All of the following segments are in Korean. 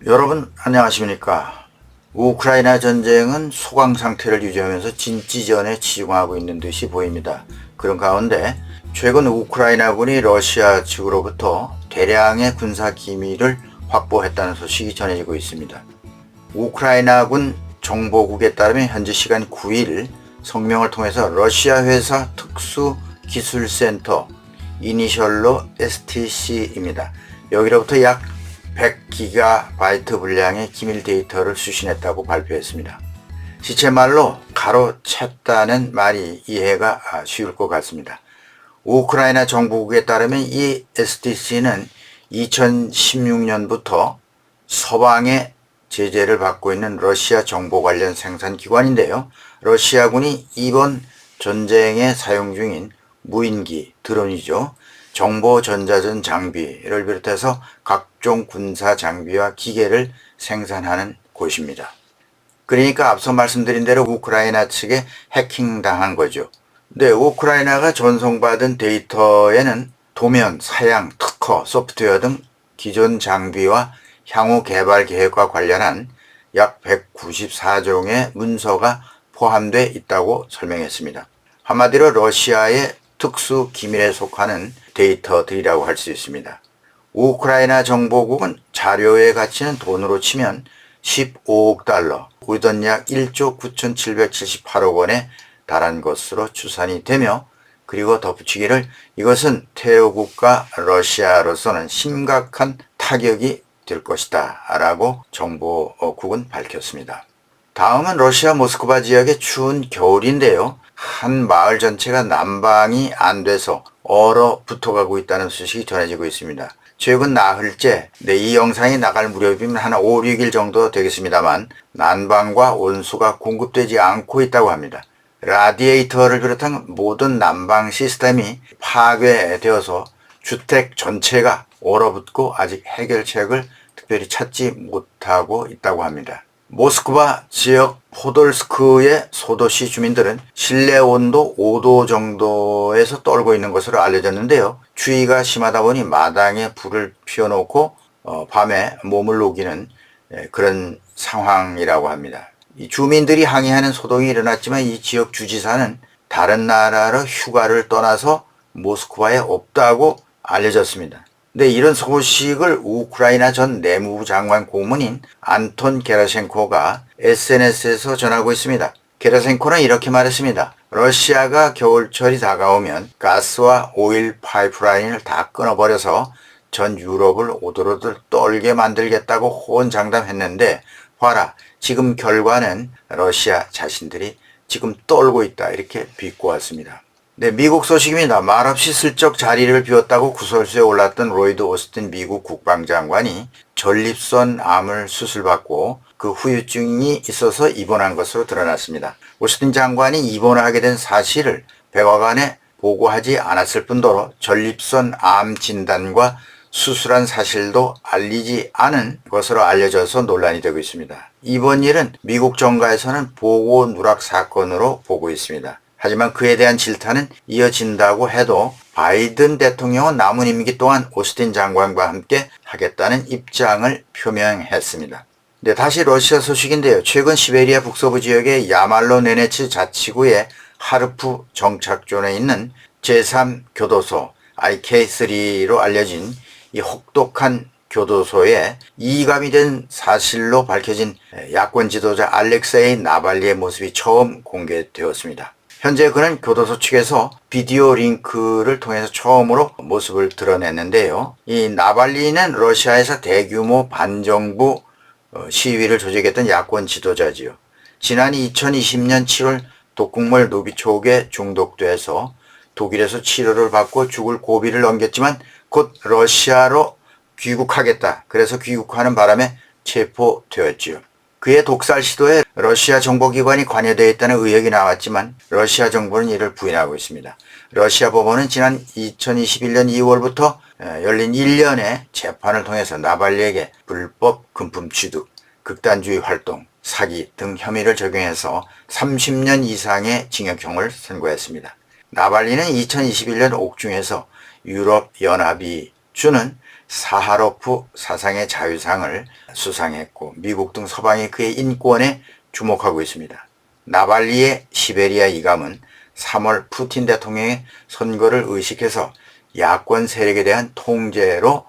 여러분 안녕하십니까? 우크라이나 전쟁은 소강 상태를 유지하면서 진지전에 치중하고 있는 듯이 보입니다. 그런 가운데 최근 우크라이나군이 러시아 측으로부터 대량의 군사 기밀을 확보했다는 소식이 전해지고 있습니다. 우크라이나군 정보국에 따르면 현지 시간 9일 성명을 통해서 러시아 회사 특수기술센터 이니셜로 STC입니다. 여기로부터 약 100GB 분량의 기밀 데이터를 수신했다고 발표했습니다. 시체말로 가로챘다는 말이 이해가 쉬울 것 같습니다. 우크라이나 정부국에 따르면 이 STC는 2016년부터 서방의 제재를 받고 있는 러시아 정보 관련 생산기관인데요. 러시아군이 이번 전쟁에 사용 중인 무인기, 드론이죠. 정보 전자전 장비를 비롯해서 각종 군사 장비와 기계를 생산하는 곳입니다. 그러니까 앞서 말씀드린 대로 우크라이나 측에 해킹당한 거죠. 근데 우크라이나가 전송받은 데이터에는 도면, 사양, 특허, 소프트웨어 등 기존 장비와 향후 개발 계획과 관련한 약 194종의 문서가 포함되어 있다고 설명했습니다. 한마디로 러시아의 특수 기밀에 속하는 데이터들이라고 할 수 있습니다. 우크라이나 정보국은 자료의 가치는 돈으로 치면 15억 달러, 우리 돈 약 1조 9,778억 원에 달한 것으로 추산이 되며, 그리고 덧붙이기를 이것은 테러국가 러시아로서는 심각한 타격이 될 것이다 라고 정보국은 밝혔습니다. 다음은 러시아 모스크바 지역의 추운 겨울인데요. 한 마을 전체가 난방이 안 돼서 얼어붙어가고 있다는 소식이 전해지고 있습니다. 최근 나흘째, 이 영상이 나갈 무렵이면 한 5, 6일 정도 되겠습니다만 난방과 온수가 공급되지 않고 있다고 합니다. 라디에이터를 비롯한 모든 난방 시스템이 파괴되어서 주택 전체가 얼어붙고 아직 해결책을 특별히 찾지 못하고 있다고 합니다. 모스크바 지역 포돌스크의 소도시 주민들은 실내 온도 5도 정도에서 떨고 있는 것으로 알려졌는데요. 추위가 심하다 보니 마당에 불을 피워놓고 밤에 몸을 녹이는 그런 상황이라고 합니다. 이 주민들이 항의하는 소동이 일어났지만 이 지역 주지사는 다른 나라로 휴가를 떠나서 모스크바에 없다고 알려졌습니다. 근데 이런 소식을 우크라이나 전 내무부 장관 고문인 안톤 게라셴코가 SNS에서 전하고 있습니다. 게라셴코는 이렇게 말했습니다. 러시아가 겨울철이 다가오면 가스와 오일 파이프라인을 다 끊어버려서 전 유럽을 오돌오돌 떨게 만들겠다고 호언장담했는데 봐라, 지금 결과는 러시아 자신들이 지금 떨고 있다, 이렇게 비꼬았습니다. 네, 미국 소식입니다. 말없이 슬쩍 자리를 비웠다고 구설수에 올랐던 로이드 오스틴 미국 국방장관이 전립선 암을 수술받고 그 후유증이 있어서 입원한 것으로 드러났습니다. 오스틴 장관이 입원하게 된 사실을 백악관에 보고하지 않았을 뿐더러 전립선 암 진단과 수술한 사실도 알리지 않은 것으로 알려져서 논란이 되고 있습니다. 이번 일은 미국 정가에서는 보고 누락 사건으로 보고 있습니다. 하지만 그에 대한 질타는 이어진다고 해도 바이든 대통령은 남은 임기 동안 오스틴 장관과 함께 하겠다는 입장을 표명했습니다. 네, 다시 러시아 소식인데요. 최근 시베리아 북서부 지역의 야말로 네네츠 자치구의 하르프 정착존에 있는 제3교도소 IK3로 알려진 이 혹독한 교도소에 이감이 된 사실로 밝혀진 야권 지도자 알렉세이 나발리의 모습이 처음 공개되었습니다. 현재 그는 교도소 측에서 비디오 링크를 통해서 처음으로 모습을 드러냈는데요. 이 나발리는 러시아에서 대규모 반정부 시위를 조직했던 야권 지도자지요. 지난 2020년 7월 독극물 노비초크에 중독돼서 독일에서 치료를 받고 죽을 고비를 넘겼지만 곧 러시아로 귀국하겠다. 그래서 귀국하는 바람에 체포되었지요. 그의 독살 시도에 러시아 정보기관이 관여되어 있다는 의혹이 나왔지만 러시아 정부는 이를 부인하고 있습니다. 러시아 법원은 지난 2021년 2월부터 열린 1년의 재판을 통해서 나발리에게 불법 금품 취득, 극단주의 활동, 사기 등 혐의를 적용해서 30년 이상의 징역형을 선고했습니다. 나발리는 2021년 옥중에서 유럽연합이 주는 사하로프 사상의 자유상을 수상했고 미국 등 서방이 그의 인권에 주목하고 있습니다. 나발리의 시베리아 이감은 3월 푸틴 대통령의 선거를 의식해서 야권 세력에 대한 통제로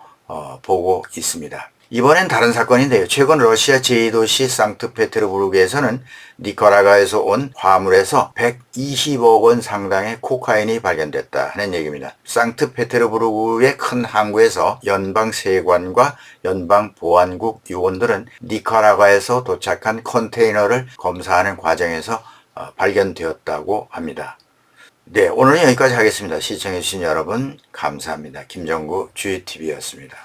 보고 있습니다. 이번엔 다른 사건인데요. 최근 러시아 제2도시 상트페테르부르크에서는 니카라과에서 온 화물에서 120억 원 상당의 코카인이 발견됐다 하는 얘기입니다. 상트페테르부르크의 큰 항구에서 연방세관과 연방보안국 요원들은 니카라과에서 도착한 컨테이너를 검사하는 과정에서 발견되었다고 합니다. 네, 오늘은 여기까지 하겠습니다. 시청해주신 여러분 감사합니다. 김정구 주유TV였습니다.